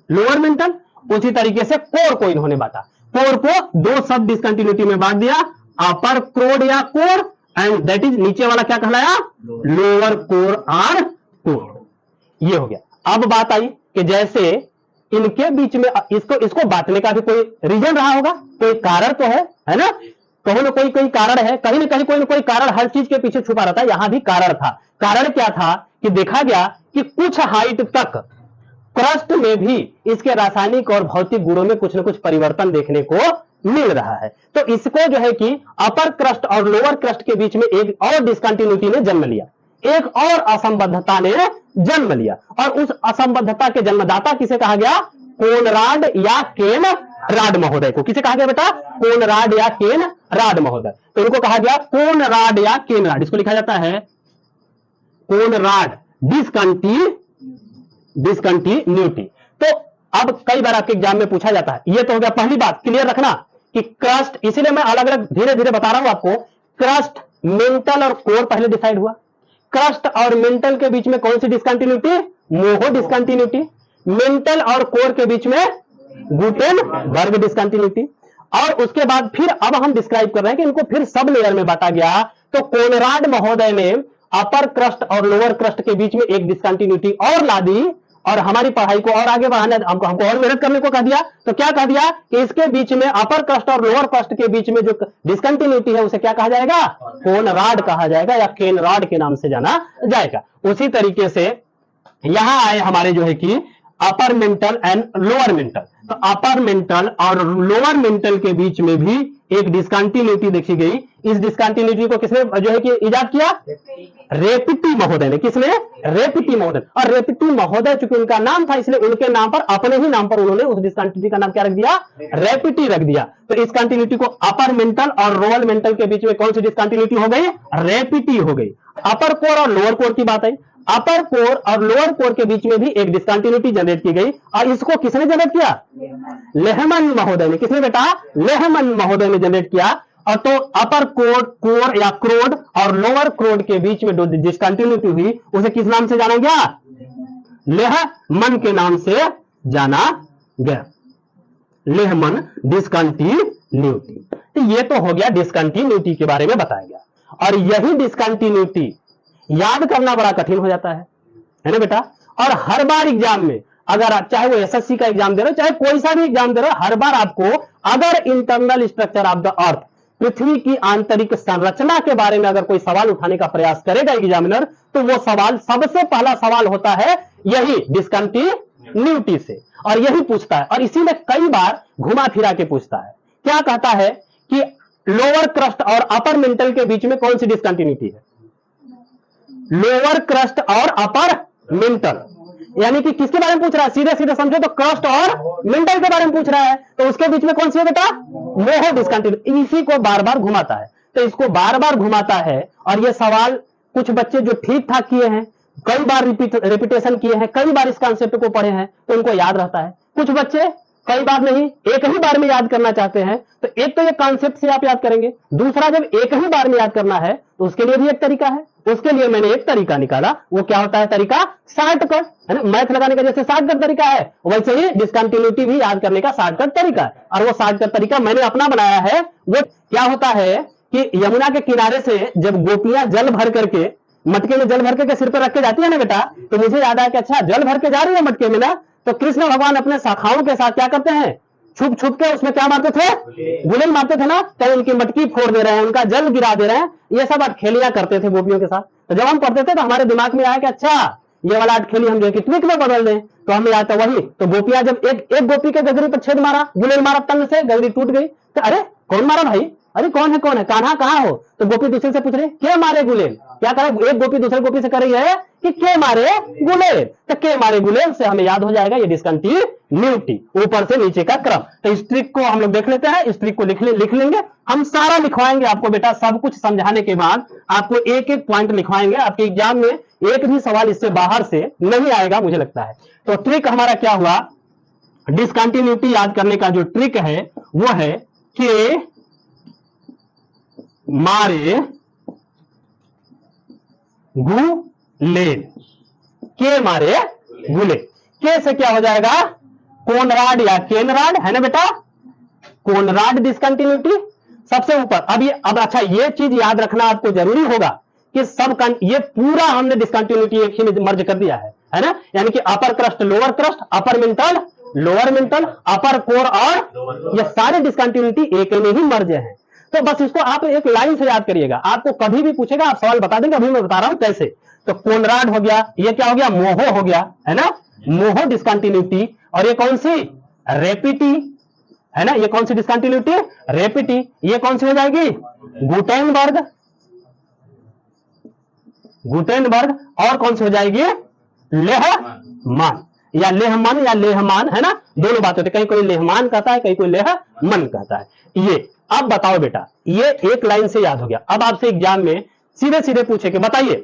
Speaker 1: लोअर मेंटल। उसी तरीके से कोर को इन्होंने बांटा। कोर को दो सब डिसकंटिन्यूटी में बांट दिया, अपर क्रोड या कोर, एंड दैट इज नीचे वाला क्या कहलाया? Lower core or core. ये हो गया। अब बात आई कि जैसे इनके बीच में इसको बांटने का भी कोई रीजन रहा होगा, कोई कारण तो है ना? कहीं ना कोई कारण है, कहीं ना कहीं कोई ना कोई कारण हर चीज के पीछे छुपा रहता है। यहां भी कारण था। कारण क्या था कि देखा गया कि कुछ हाइट तक क्रस्ट में भी इसके रासायनिक और भौतिक गुणों में कुछ न कुछ परिवर्तन देखने को मिल रहा है। तो इसको जो है कि अपर क्रस्ट और लोअर क्रस्ट के बीच में एक और डिसकंटिन्यूटी ने जन्म लिया, एक और असंबद्धता ने जन्म लिया। और उस असंबद्धता के जन्मदाता किसे कहा गया? कोनराड या केनराड महोदय को। किसे कहा गया बेटा? कोनराड या केनराड महोदय। तो इनको कहा गया कोनराड या केनराड। इसको लिखा जाता है कोनराड डिसकंटिन्यूटी। तो अब कई बार आपके एग्जाम में पूछा जाता है। ये तो हो गया पहली बात, क्लियर रखना कि क्रस्ट, इसीलिए मैं अलग अलग धीरे धीरे बता रहा हूं आपको। क्रस्ट, मेंटल और कोर पहले डिसाइड हुआ। क्रस्ट और मेंटल के बीच में कौन सी डिसकंटिन्यूटी? मोहो डिसकंटिन्यूटी। मेंटल और कोर के बीच में गुटेनबर्ग डिसकंटिन्यूटी। और उसके बाद फिर अब हम डिस्क्राइब कर रहे हैं कि इनको फिर सब लेयर में बांटा गया। तो कोनराड महोदय ने अपर क्रस्ट और लोअर क्रस्ट के बीच में एक डिसकंटिन्यूटी और ला दी, और हमारी पढ़ाई को और आगे बढ़ाने, हमको और मेहनत करने को कह दिया। तो क्या कह दिया कि इसके बीच में अपर क्रस्ट और लोअर क्रस्ट के बीच में जो डिसकंटिन्यूटी है उसे क्या कहा जाएगा? कोनराड कहा जाएगा या केनराड के नाम से जाना जाएगा। उसी तरीके से यहां आए हमारे जो है कि upper mantle and lower mental. तो अपर मेंटल और लोअर मेंटल के बीच में भी एक डिसकंटिन्यूटी देखी गई। इस डिसकंटिन्यूटी को किसने जो है कि इजाद किया? रेपिटी महोदय ने। किसने? रेपिटी महोदय। और रेपिटी महोदय चूंकि उनका नाम था, इसलिए उनके नाम पर, अपने ही नाम पर उन्होंने उस डिसकंटिन्यूटी का नाम क्या रख दिया? रेपिटी रख दिया। तो इस कंटिन्यूटी को अपर मेंटल और लोअर मेंटल के बीच में कौन सी डिसकंटिन्यूटी हो गई? रेपिटी हो गई। अपर कोर और लोअर कोर की बात है। अपर कोर और लोअर कोर के बीच में भी एक डिसकंटिन्यूटी जनरेट की गई, और इसको किसने जनरेट किया? लेहमन महोदय ने। किसने बेटा? लेहमन महोदय ने जनरेट किया। और तो अपर कोर या क्रोड और लोअर क्रोड के बीच में जो डिसकंटिन्यूटी हुई उसे किस नाम से जाना गया? लेहमन के नाम से जाना गया। Lehmann discontinuity. तो ये तो हो गया डिसकंटिन्यूटी के बारे में बताया गया। और यही डिसकंटिन्यूटी याद करना बड़ा कठिन हो जाता है ना बेटा। और हर बार एग्जाम में अगर आप चाहे वो एसएससी का एग्जाम दे रहे हो चाहे कोई सा भी एग्जाम दे रहे हो, हर बार आपको अगर internal structure of the earth, पृथ्वी की आंतरिक संरचना के बारे में अगर कोई सवाल उठाने का प्रयास करेगा एग्जामिनर, तो वो सवाल सबसे पहला सवाल होता है यही डिसकंटिन्यूटी से, और यही पूछता है। और इसी में कई बार घुमा फिरा के पूछता है। क्या कहता है कि लोअर क्रस्ट और अपर मेंटल के बीच में कौन सी डिसकंटिन्यूटी है? लोअर क्रस्ट और अपर मेंटल, यानी कि किसके बारे में पूछ रहा है? सीधे सीधे समझो तो क्रस्ट और मेंटल के बारे में पूछ रहा है। तो उसके बीच में कौन सी है बेटा? मोहो डिसकंटिन्यूटी। इसी को बार बार घुमाता है। तो इसको बार बार घुमाता है। और ये सवाल कुछ बच्चे जो ठीक ठाक किए हैं, कई बार रिपीटेशन किए हैं, कई बार इस कॉन्सेप्ट को पढ़े हैं, तो उनको याद रहता है। कुछ बच्चे कई बार नहीं, एक ही बार में याद करना चाहते हैं। तो एक तो ये कॉन्सेप्ट से आप याद करेंगे, दूसरा जब एक ही बार में याद करना है तो उसके लिए भी एक तरीका है। उसके लिए मैंने एक तरीका निकाला। वो क्या होता है तरीका? शॉर्टकट, है ना। मैथ लगाने का जैसे शॉर्टकट तरीका है, वैसे ही डिसकंटिन्यूटी भी याद करने का शॉर्टकट तरीका है। और वो शॉर्टकट तरीका मैंने अपना बनाया है। वो क्या होता है कि यमुना के किनारे से जब गोपियां जल भर करके, मटके में जल भर के सिर पर रख के जाती है ना बेटा, तो मुझे याद आया कि अच्छा जल भर के जा रही है मटके में ना, तो कृष्ण भगवान अपने शाखाओं के साथ क्या करते हैं? छुप छुप के उसमें क्या मारते थे? गुलेल मारते थे ना। कहीं उनकी मटकी फोड़ दे रहे हैं, उनका जल गिरा दे रहे हैं। ये सब अटखेलियां करते थे गोपियों के साथ। तो जब हम पढ़ते थे तो हमारे दिमाग में आया कि अच्छा ये वाला अटखेली हम जो ट्रिक में बदल दें, तो हमें आता वही। तो गोपियां जब एक गोपी के गगरी पर छेद मारा, गुलेल मारा तंग से, गगरी टूट गई। तो अरे कौन मारा भाई? अरे कौन है कान्हा कहाँ हो? तो गोपी दूसरे से पूछ रही क्या मारे गुलेल? क्या करे? एक गोपी दूसरे गोपी से कर रही है कि के मारे गुलेल। तो के मारे गुलेल से हमें याद हो जाएगा ये डिसकंटिन्यूटी, ऊपर से नीचे का क्रम। तो इस ट्रिक को हम लोग देख लेते हैं। इस ट्रिक को लिख लेंगे। हम सारा लिखवाएंगे आपको बेटा। सब कुछ समझाने के बाद आपको एक एक पॉइंट लिखवाएंगे। आपके एग्जाम में एक भी सवाल इससे बाहर से नहीं आएगा मुझे लगता है। तो ट्रिक हमारा क्या हुआ? डिसकंटिन्यूटी याद करने का जो ट्रिक है वो है कि मारे गुलेल, के मारे गुलेल। के से क्या हो जाएगा? कोनराड या केनराड, है ना बेटा। कोनराड डिसकंटिन्यूटी सबसे ऊपर। अब अच्छा ये चीज याद रखना आपको जरूरी होगा कि सब ये पूरा हमने डिसकंटिन्यूटी एक ही में मर्ज कर दिया है ना। यानी कि upper crust lower crust, upper mantle lower mantle, upper core, और ये सारे डिसकंटिन्यूटी एक में ही मर्ज है। तो बस इसको आप एक लाइन से याद करिएगा। आपको कभी भी पूछेगा आप सवाल बता देंगे। अभी मैं बता रहा हूं कैसे। तो कोनराड हो गया, ये क्या हो गया? मोहो हो गया, है ना। मोहो डिसकंटिन्यूटी। और ये कौन सी? रेपिटी, है ना। ये कौन सी डिसकंटिन्यूटी? रेपिटी। ये कौन सी हो जाएगी? गुटेनबर्ग। गुटेनबर्ग। और कौन सी हो जाएगी? लेहमान या लेहमन या लेहमान, है ना। दोनों बात होती है। कहीं कोई लेहमान कहता है, कहीं कोई लेहमन कहता है। ये अब बताओ बेटा, ये एक लाइन से याद हो गया। अब आपसे एग्जाम में सीधे सीधे पूछे कि बताइए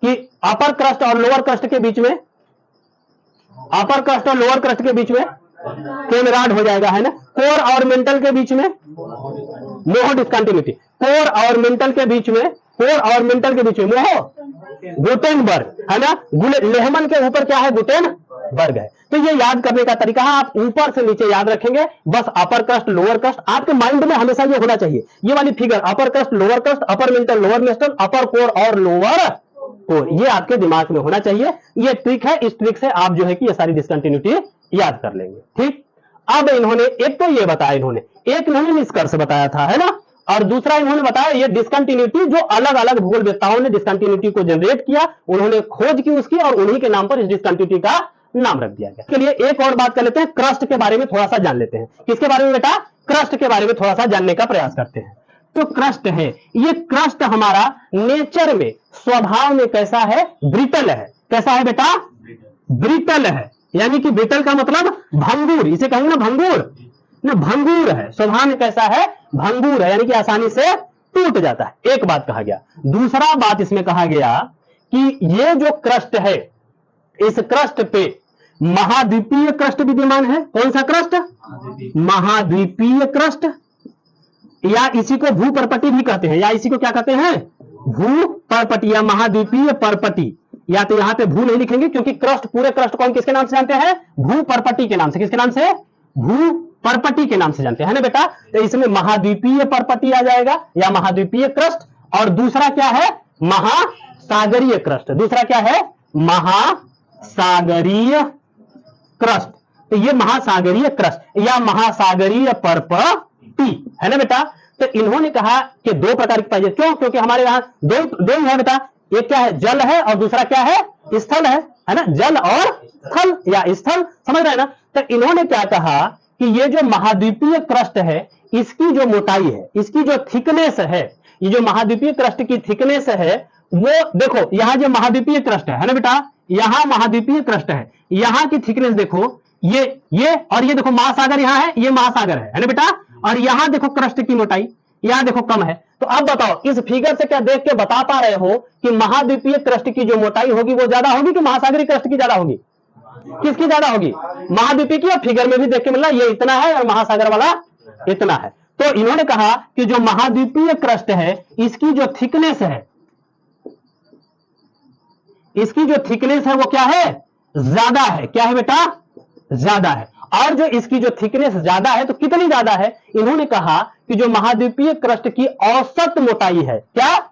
Speaker 1: कि अपर क्रस्ट और लोअर क्रस्ट के बीच में, अपर क्रस्ट और लोअर क्रस्ट के बीच में केनराड हो जाएगा, है ना। कोर और मेंटल के बीच में मोहो डिसकंटिन्यूटी। कोर और मेंटल के बीच में, कोर और मेंटल के बीच में मोहो गुटेनबर्ग, है ना। लेहमन के ऊपर क्या है? गुटेनबर्ग है। तो ये याद करने का तरीका है। आप ऊपर से नीचे याद रखेंगे बस। अपर क्रस्ट लोअर क्रस्ट आपके माइंड में हमेशा ये होना चाहिए। ये वाली figure upper crust lower crust, upper mantle lower mantle, upper core और लोअर कोर, ये आपके दिमाग में होना चाहिए। ये ट्रिक है। इस ट्रिक से आप जो है कि ये सारी डिसकंटिन्यूटी याद कर लेंगे। ठीक। अब इन्होंने एक तो ये बताया, इन्होंने एक निष्कर्ष बताया था, है ना। और दूसरा इन्होंने बताया ये डिसकंटिन्यूटी जो अलग अलग भूगोलवेत्ताओं ने डिसकंटिन्यूटी को जनरेट किया, उन्होंने खोज की उसकी, और उन्हीं के नाम पर इस डिसकंटिन्यूटी का नाम रख दिया गया। इसके लिए एक और बात कर लेते हैं, क्रस्ट के बारे में थोड़ा सा जान लेते हैं। किसके बारे में बेटा? क्रस्ट के बारे में थोड़ा सा जानने का प्रयास करते हैं। तो क्रस्ट है, ये क्रस्ट हमारा नेचर में, स्वभाव में कैसा है? ब्रिटल है। कैसा है बेटा? ब्रिटल है। यानी कि ब्रिटल का मतलब भंगुर, इसे कहेंगे ना भंगुर ना, भंगुर है। स्वभाव में कैसा है? भंगुर है, यानी कि आसानी से टूट जाता है। एक बात कहा गया। दूसरा बात इसमें कहा गया कि ये जो क्रस्ट है, इस क्रस्ट पे महाद्वीपीय क्रस्ट विद्यमान है। कौन सा क्रस्ट? महाद्वीपीय क्रस्ट। या इसी को भूपर्पटी भी कहते हैं, या इसी को क्या कहते हैं, भूपर्पटी या महाद्वीपीय पर्पटी। या तो यहां पे भू नहीं लिखेंगे क्योंकि क्रस्ट, पूरे क्रस्ट को हम किसके नाम से जानते हैं, भूपर्पटी के नाम से। किसके नाम से, भूपर्पटी के नाम से जानते हैं ना बेटा। तो इसमें महाद्वीपीय पर्पटी आ जाएगा या महाद्वीपीय क्रस्ट, और दूसरा क्या है, महासागरीय क्रस्ट। दूसरा क्या है, महासागरीय क्रस्ट। तो ये महासागरीय क्रस्ट या महासागरीय पर्पटी है ना बेटा। तो इन्होंने कहा कि दो प्रकार की पाई, क्यों, क्योंकि हमारे यहाँ दो ही है बेटा। एक क्या है, जल है, और दूसरा क्या है, स्थल है ना। जल और स्थल या स्थल, समझ रहे हैं ना। तो इन्होंने क्या कहा कि ये जो महाद्वीपीय क्रस्ट है, इसकी जो मोटाई है, इसकी जो थिकनेस है, ये जो महाद्वीपीय क्रस्ट की थिकनेस है, वो देखो यहां जो महाद्वीपीय क्रस्ट है ना बेटा, यहां महाद्वीपीय क्रस्ट है, यहां की थिकनेस देखो, ये और ये देखो महासागर यहां है, ये महासागर है ना बेटा। और यहां देखो क्रस्ट की मोटाई, यहां देखो कम है। तो अब बताओ, इस फिगर से क्या देख के बता पा रहे हो कि महाद्वीपीय क्रस्ट की जो मोटाई होगी वो ज्यादा होगी कि महासागरीय क्रस्ट की ज्यादा होगी? किसकी ज्यादा होगी? महाद्वीपीय की। और फिगर में भी देख के मिला, ये इतना है और महासागर वाला इतना है। तो इन्होंने कहा कि जो महाद्वीपीय क्रस्ट है, इसकी जो थिकनेस है, इसकी जो थिकनेस है वो क्या है, ज्यादा है। क्या है बेटा, ज्यादा है। और जो इसकी जो थिकनेस ज्यादा है, तो कितनी ज्यादा है? इन्होंने कहा कि जो महाद्वीपीय क्रस्ट की औसत मोटाई है, क्या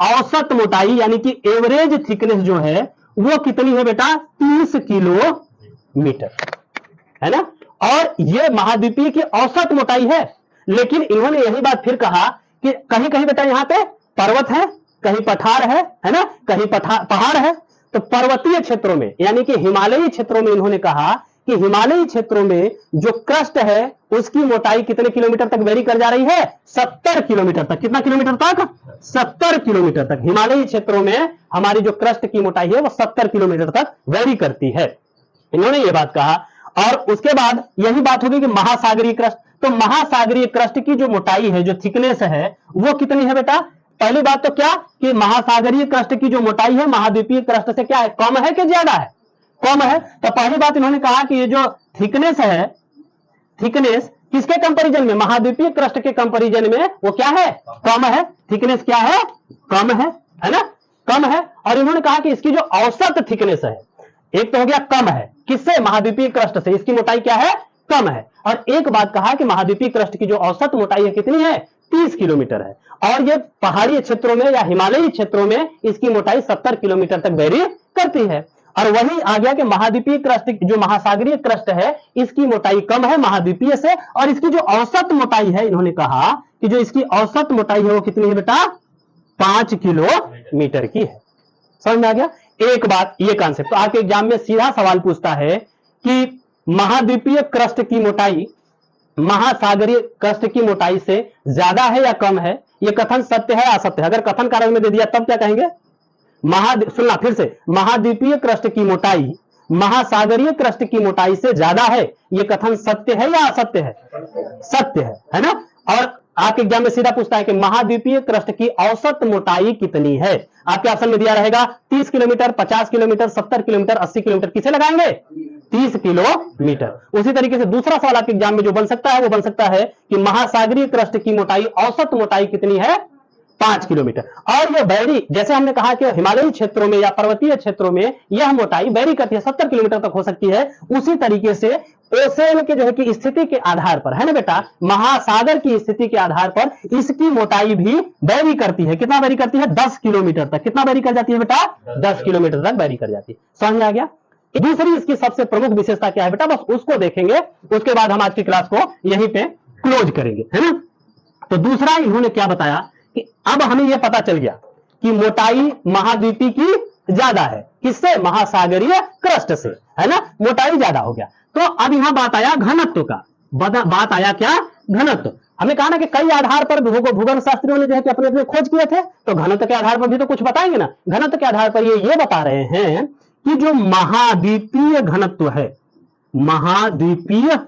Speaker 1: औसत मोटाई यानी कि एवरेज थिकनेस जो है वो कितनी है बेटा, 30 किलोमीटर है ना। और ये महाद्वीपीय की औसत मोटाई है। लेकिन इन्होंने यही बात फिर कहा कि कहीं कहीं बेटा यहां पे पर्वत है, कहीं पठार है ना, कहीं पहाड़ है। तो पर्वतीय क्षेत्रों में यानी कि हिमालयी क्षेत्रों में इन्होंने कहा कि हिमालयी क्षेत्रों में जो क्रस्ट है उसकी मोटाई कितने किलोमीटर तक वेरी कर जा रही है, 70 किलोमीटर तक। कितना किलोमीटर तक? 70 किलोमीटर तक। हिमालयी क्षेत्रों में हमारी जो क्रस्ट की मोटाई है वो 70 किलोमीटर तक वेरी करती है। इन्होंने ये बात कहा। और उसके बाद यही बात होगी कि महासागरीय क्रस्ट। तो महासागरीय क्रस्ट की जो मोटाई है, जो थिकनेस है, वो कितनी है बेटा? पहली बात तो क्या कि महासागरीय क्रस्ट की जो मोटाई है महाद्वीपीय क्रस्ट से क्या है, कम है कि ज्यादा है? कम है। तो पहली बात इन्होंने कहा कि ये जो थिकनेस है, थिकनेस किसके कंपैरिजन में, महाद्वीपीय क्रस्ट के कंपैरिजन में वो क्या है, कम है। थिकनेस क्या है, कम है ना, कम है। और इन्होंने कहा कि इसकी जो औसत थिकनेस है, एक तो हो गया कम है, किससे, महाद्वीपीय क्रस्ट से, इसकी मोटाई क्या है, कम है। और एक बात कहा कि महाद्वीपीय क्रस्ट की जो औसत मोटाई है कितनी है, 30 किलोमीटर है। और ये पहाड़ी क्षेत्रों में या हिमालयी क्षेत्रों में इसकी मोटाई 70 किलोमीटर तक वेरी करती है। और वही आ गया कि महाद्वीपीय क्रस्ट, जो महासागरीय क्रस्ट है, इसकी मोटाई कम है महाद्वीपीय से। और इसकी जो औसत मोटाई है, इन्होंने कहा कि जो इसकी औसत मोटाई है वो कितनी है बेटा, 5 किलोमीटर की है। समझ में आ गया एक बात, ये कॉन्सेप्ट। तो आपके एग्जाम में सीधा सवाल पूछता है कि महाद्वीपीय क्रस्ट की मोटाई महासागरीय क्रस्ट की मोटाई से ज्यादा है या कम है, ये कथन सत्य है असत्य है? अगर कथन कारण में दे दिया तब क्या कहेंगे, सुनना फिर से, महाद्वीपीय क्रस्ट की मोटाई महासागरीय क्रस्ट की मोटाई से ज्यादा है, ये कथन सत्य है या असत्य है? सत्य है ना। और आपके एग्जाम में सीधा पूछता है कि महाद्वीपीय क्रस्ट की औसत मोटाई कितनी है। आपके ऑप्शन में दिया रहेगा 30 किलोमीटर, 50 किलोमीटर, 70 किलोमीटर, 80 किलोमीटर। किसे लगाएंगे, 30 किलोमीटर। उसी तरीके से दूसरा सवाल आपके एग्जाम में जो बन सकता है वो बन सकता है कि महासागरीय क्रस्ट की मोटाई, औसत मोटाई कितनी है, 5 किलोमीटर। और यह बैरी, जैसे हमने कहा कि हिमालयी क्षेत्रों में या पर्वतीय क्षेत्रों में यह मोटाई बैरी करती है, 70 किलोमीटर तक हो सकती है। उसी तरीके से ओसेन के जो है कि स्थिति के आधार पर, है ना बेटा, महासागर की स्थिति के आधार पर इसकी मोटाई भी बैरी करती है। कितना बैरी करती है, 10 किलोमीटर तक। कितना बैरी कर जाती है बेटा, 10 किलोमीटर तक बैरी कर जाती है। समझ में आ गया। दूसरी इसकी सबसे प्रमुख विशेषता क्या है बेटा, बस उसको देखेंगे, उसके बाद हम आज की क्लास को यहीं पे क्लोज करेंगे, है ना। तो दूसरा इन्होंने क्या बताया कि अब हमें यह पता चल गया कि मोटाई महाद्वीपी की ज्यादा है, किससे, महासागरीय क्रस्ट से, है ना, मोटाई ज्यादा हो गया। तो अब यहां बात आया घनत्व का, बात आया क्या, घनत्व। हमने कहा ना कि कई आधार पर भूगोल शास्त्रियों ने जो है कि अपने अपने खोज किए थे, तो घनत्व के आधार पर भी तो कुछ बताएंगे ना। घनत्व के आधार पर ये बता रहे हैं कि जो महाद्वीपीय घनत्व है, महाद्वीपीय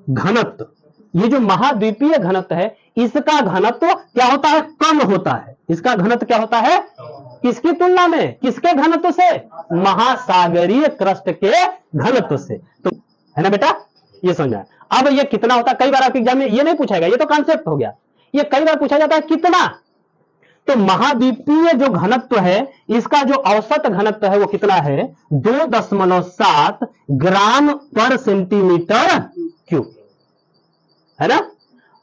Speaker 1: घनत्व, ये जो महाद्वीपीय घनत्व है, इसका घनत्व क्या होता है, कम होता है। इसका घनत्व क्या होता है, किसकी तुलना में, किसके घनत्व से, महासागरीय क्रस्ट के घनत्व से। तो है ना बेटा, ये समझा। अब ये कितना होता है, कई बार आपके एग्जाम में ये नहीं पूछाएगा, ये तो कॉन्सेप्ट हो गया, ये कई बार पूछा जाता है कितना। तो महाद्वीपीय जो घनत्व है, इसका जो औसत घनत्व है वो कितना है, 2.7 ग्राम पर सेंटीमीटर क्यूब, है ना।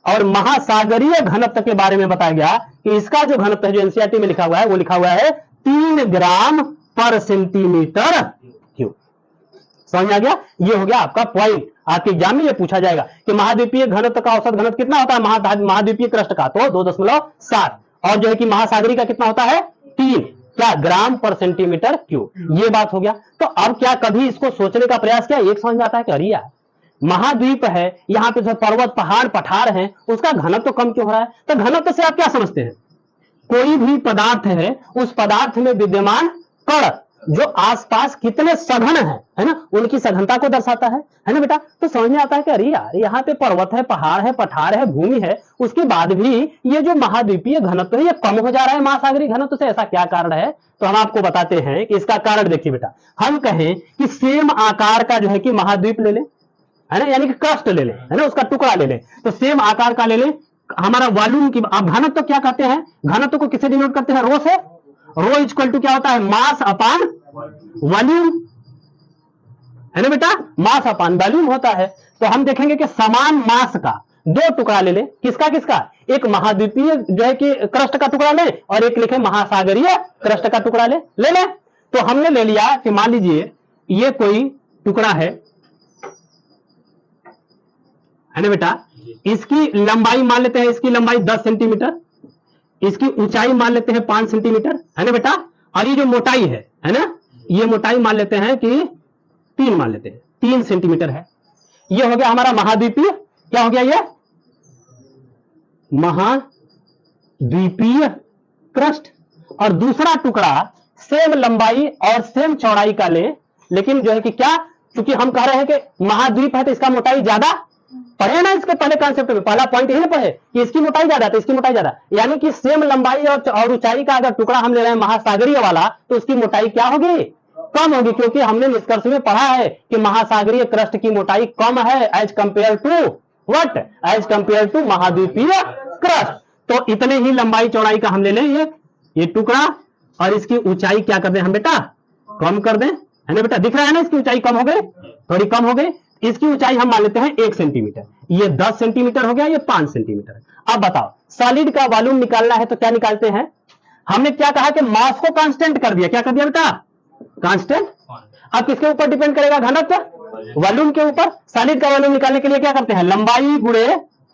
Speaker 1: और महासागरीय घनत्व के बारे में बताया गया कि इसका जो घनत्व है, जो एनसीईआरटी में लिखा हुआ है, वो लिखा हुआ है 3 ग्राम पर सेंटीमीटर क्यूब। समझ आ गया। ये हो गया आपका पॉइंट, आपके एग्जाम में ये पूछा जाएगा कि महाद्वीपीय घनत्व का औसत घनत्व कितना होता है महाद्वीपीय क्रस्ट का, तो 2.7, और जो है कि महासागरी का कितना होता है 3 क्या ग्राम पर सेंटीमीटर क्यूब। ये बात हो गया। तो अब क्या कभी इसको सोचने का प्रयास किया, एक समझ में आता है कि अरे यार महाद्वीप है, यहां पे जो पर्वत पहाड़ पठार है, उसका घनत्व कम क्यों हो रहा है। तो घनत्व से आप क्या समझते हैं, कोई भी पदार्थ है, उस पदार्थ में विद्यमान कण जो आसपास कितने सघन है ना, उनकी सघनता को दर्शाता है ना बेटा। तो समझ में आता है कि अरे यार यहाँ पे पर्वत है, पहाड़ है, पठार है, भूमि है, उसके बाद भी ये जो महाद्वीपीय घनत्व है ये कम हो जा रहा है महासागरीय घनत्व से, ऐसा क्या कारण है। तो हम आपको बताते हैं कि इसका कारण देखिए बेटा, हम कहें कि सेम आकार का जो है कि महाद्वीप ले लें, है ना, यानी कि क्रस्ट ले लें, है ना, उसका टुकड़ा ले लें, तो सेम आकार का ले लें। हमारा वॉल्यूम की, आप घनत्व क्या कहते हैं, घनत्व को किससे डिनोट करते हैं, रो से। रो इक्वल टू क्या होता है, मास अपान वॉल्यूम, है ना बेटा, मास अपान वॉल्यूम होता है। तो हम देखेंगे कि समान मास का दो टुकड़ा ले लें, किसका किसका, एक महाद्वीपीय जो है कि क्रस्ट का टुकड़ा ले, और एक लिखे महासागरीय क्रस्ट का टुकड़ा ले लें। तो हमने ले लिया कि मान लीजिए ये कोई टुकड़ा है ना बेटा, इसकी लंबाई मान लेते हैं, इसकी लंबाई 10 सेंटीमीटर, इसकी ऊंचाई मान लेते हैं 5 सेंटीमीटर, है ना बेटा। और ये जो मोटाई है ना, ये मोटाई मान लेते हैं कि 3 मान लेते हैं, 3 सेंटीमीटर है। ये हो गया हमारा महाद्वीपीय, क्या हो गया ये महाद्वीपीय क्रस्ट। और दूसरा टुकड़ा सेम लंबाई और सेम चौड़ाई का ले, लेकिन जो है कि क्या, क्योंकि हम कह रहे हैं कि महाद्वीप है तो इसका मोटाई ज्यादा, पढ़े ना इसके पहले कॉन्सेप्ट में, पहला पॉइंट यही पढ़े कि इसकी मोटाई ज्यादा तो इसकी मोटाई ज्यादा, यानी कि सेम लंबाई और ऊंचाई का अगर टुकड़ा हम ले रहे हैं महासागरीय वाला, तो उसकी मोटाई क्या होगी, कम होगी, क्योंकि हमने निष्कर्ष में पढ़ा है कि महासागरीय क्रस्ट की मोटाई कम है as compared to what, as compared to महाद्वीपीय क्रस्ट। तो इतने ही लंबाई चौड़ाई का हम ले लें ये टुकड़ा, और इसकी ऊंचाई क्या कर दें हम बेटा, कम कर दें, है ना बेटा। दिख रहा है ना, इसकी ऊंचाई कम हो गई, थोड़ी कम हो गई। इसकी ऊंचाई हम मान लेते हैं 1 सेंटीमीटर, ये 10 सेंटीमीटर हो गया, ये 5 सेंटीमीटर। अब बताओ सॉलिड का वॉल्यूम निकालना है तो क्या निकालते हैं, हमने क्या कहा कि मास को कांस्टेंट कर दिया, क्या कर दिया बेटा, कांस्टेंट। अब किसके ऊपर डिपेंड करेगा, घनत्व, वॉल्यूम के ऊपर। सॉलिड का वॉल्यूम निकालने के लिए क्या करते हैं, लंबाई गुणे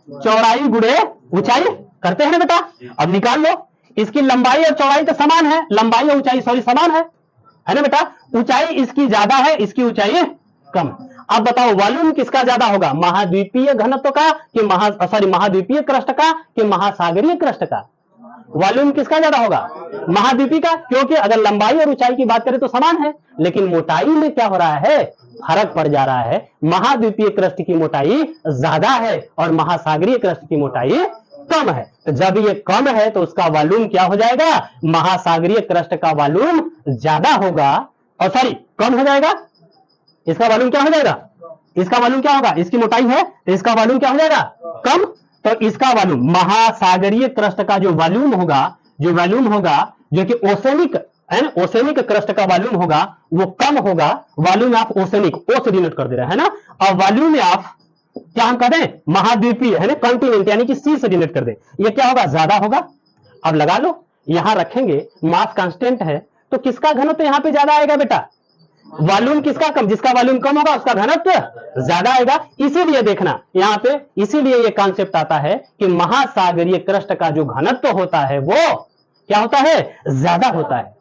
Speaker 1: चौड़ाई गुणे ऊंचाई करते हैं ना बेटा। अब निकाल लो, इसकी लंबाई और चौड़ाई तो समान है, लंबाई और ऊंचाई सॉरी समान है ना बेटा। ऊंचाई इसकी ज्यादा है, इसकी ऊंचाई कम है। अब बताओ वॉल्यूम किसका ज्यादा होगा, महाद्वीपीय घनत्व का कि महाद्वीपीय क्रस्ट का कि महासागरीय क्रस्ट का, वॉल्यूम किसका ज्यादा होगा, महाद्वीपीय का, क्योंकि अगर लंबाई और ऊंचाई की बात करें तो समान है, लेकिन मोटाई में क्या हो रहा है, फर्क पड़ जा रहा है। महाद्वीपीय क्रस्ट की मोटाई ज्यादा है और महासागरीय क्रस्ट की मोटाई कम है। तो जब ये कम है तो उसका वॉल्यूम क्या हो जाएगा, महासागरीय क्रस्ट का वॉल्यूम ज्यादा होगा, और सॉरी कम हो जाएगा, इसका वॉल्यूम क्या हो जाएगा, इसका वॉल्यूम क्या होगा, इसकी मोटाई है तो इसका वॉल्यूम क्या हो जाएगा, कम। तो इसका वॉल्यूम महासागरीय क्रस्ट का जो वॉल्यूम होगा जो कि ओसेनिक है ना, ओसेनिक क्रस्ट का वॉल्यूम होगा वो कम होगा। वॉल्यूम ऑफ ओसेनिक, ओ से डिनोट कर दे रहा है ना, और वॉल्यूम ऑफ क्या हम कह दें, महाद्वीपीय है ना, कॉन्टिनेंट यानी कि सी से डिनोट कर दे, ये क्या होगा, ज्यादा होगा। अब लगा लो, यहां रखेंगे मास कांस्टेंट है तो किसका घनत्व यहां पे ज्यादा आएगा बेटा, वॉल्यूम किसका कम, जिसका वॉल्यूम कम होगा उसका घनत्व ज्यादा आएगा। इसीलिए देखना यहां पे, इसीलिए ये कॉन्सेप्ट आता है कि महासागरीय क्रस्ट का जो घनत्व होता है वो क्या होता है, ज्यादा होता है।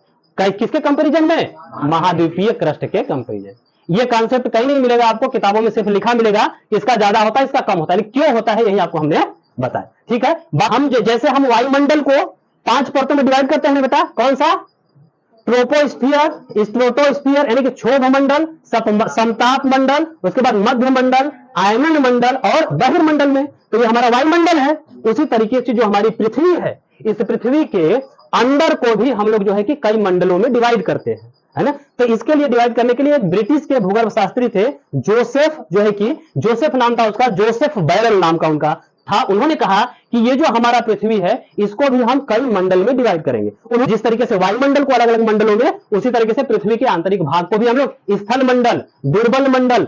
Speaker 1: किसके कंपैरिजन में, महाद्वीपीय क्रस्ट के कंपैरिजन। ये कॉन्सेप्ट कहीं नहीं मिलेगा आपको, किताबों में सिर्फ लिखा मिलेगा कि इसका ज्यादा होता है इसका कम होता है, क्यों होता है यही आपको हमने बताया। ठीक है, हम जैसे हम वायुमंडल को 5 परतों में डिवाइड करते हैं बेटा, कौन सा, ट्रोपोस्फीयर, स्ट्रेटोस्फीयर यानी कि क्षोभ मंडल, समताप मंडल, उसके बाद मध्य मंडल, आयनन मंडल और बहिर्मंडल में, तो ये हमारा वायुमंडल है। उसी तरीके से जो हमारी पृथ्वी है, इस पृथ्वी के अंदर को भी हम लोग जो है कि कई मंडलों में डिवाइड करते हैं। है ना। तो इसके लिए डिवाइड करने के लिए एक ब्रिटिश के भूगर्भ शास्त्री थे, जोसेफ, जो है कि जोसेफ नाम था उसका, जोसेफ बैरल नाम का उनका था। उन्होंने कहा कि ये जो हमारा पृथ्वी है इसको भी हम कई मंडल में डिवाइड करेंगे। उन्होंने जिस तरीके से वायुमंडल को अलग अलग मंडलों में, उसी तरीके से पृथ्वी के आंतरिक भाग को भी हम लोग स्थल मंडल, दुर्बल मंडल,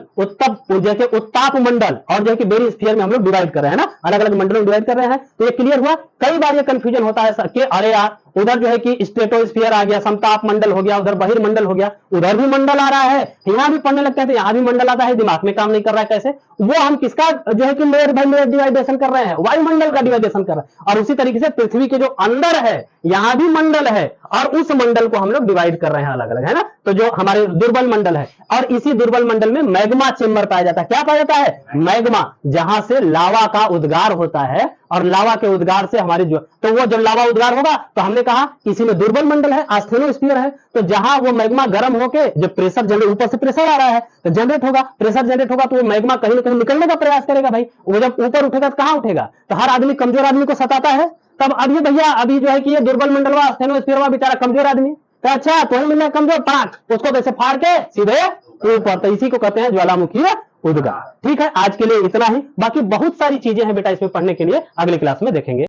Speaker 1: जैसे उत्ताप मंडल और जो है कि बेरिस्फीयर में हम लोग डिवाइड कर रहे हैं ना, अलग अलग मंडलों में डिवाइड कर रहे हैं। तो ये क्लियर हुआ। कई बार ये कंफ्यूजन होता है कि अरे यार उधर जो है कि स्ट्रेटोस्फीयर आ गया, समताप मंडल हो गया, उधर बहिर्मंडल हो गया, उधर भी मंडल आ रहा है, यहां भी पढ़ने लगते हैं तो यहां भी मंडल आता है, दिमाग में काम नहीं कर रहा है कैसे। वो हम किसका जो है कि लेयर बाय लेयर डिवाइडेशन कर रहे हैं, वायुमंडल का डिवाइडेशन कर रहे हैं। और उसी तरीके से पृथ्वी के जो अंदर है यहां भी मंडल है और उस मंडल को हम लोग डिवाइड कर रहे हैं अलग अलग, है ना। तो जो हमारे दुर्बल मंडल है और इसी दुर्बल मंडल में मैग्मा चेंबर पाया जाता है। क्या पाया जाता है? मैग्मा, जहां से लावा का उद्गार होता है और लावा के उद्गार से हमारी जो, तो वो जब लावा उद्गार होगा तो हमने कहा इसी में दुर्बल मंडल है, आस्थेनोस्फीयर है। तो जहां वो मैग्मा गर्म होके जब प्रेशर जनरेट, ऊपर से प्रेशर आ रहा है तो जनरेट होगा, प्रेशर जनरेट होगा तो वो मैग्मा कहीं ना कहीं निकलने का प्रयास करेगा भाई। वो जब ऊपर उठेगा तो कहां उठेगा? तो हर आदमी कमजोर आदमी को सताता है। तब अब ये भैया अभी जो है कि ये दुर्बल मंडल वा, आस्थेनोस्फीयर वा, बेचारा कमजोर आदमी, तो अच्छा तो मिलना कमजोर, पाक उसको कैसे फाड़ के सीधे ऊपर, तो इसी को कहते हैं ज्वालामुखी उद्गार। ठीक है, आज के लिए इतना ही। बाकी बहुत सारी चीजें हैं बेटा इसमें पढ़ने के लिए, अगले क्लास में देखेंगे।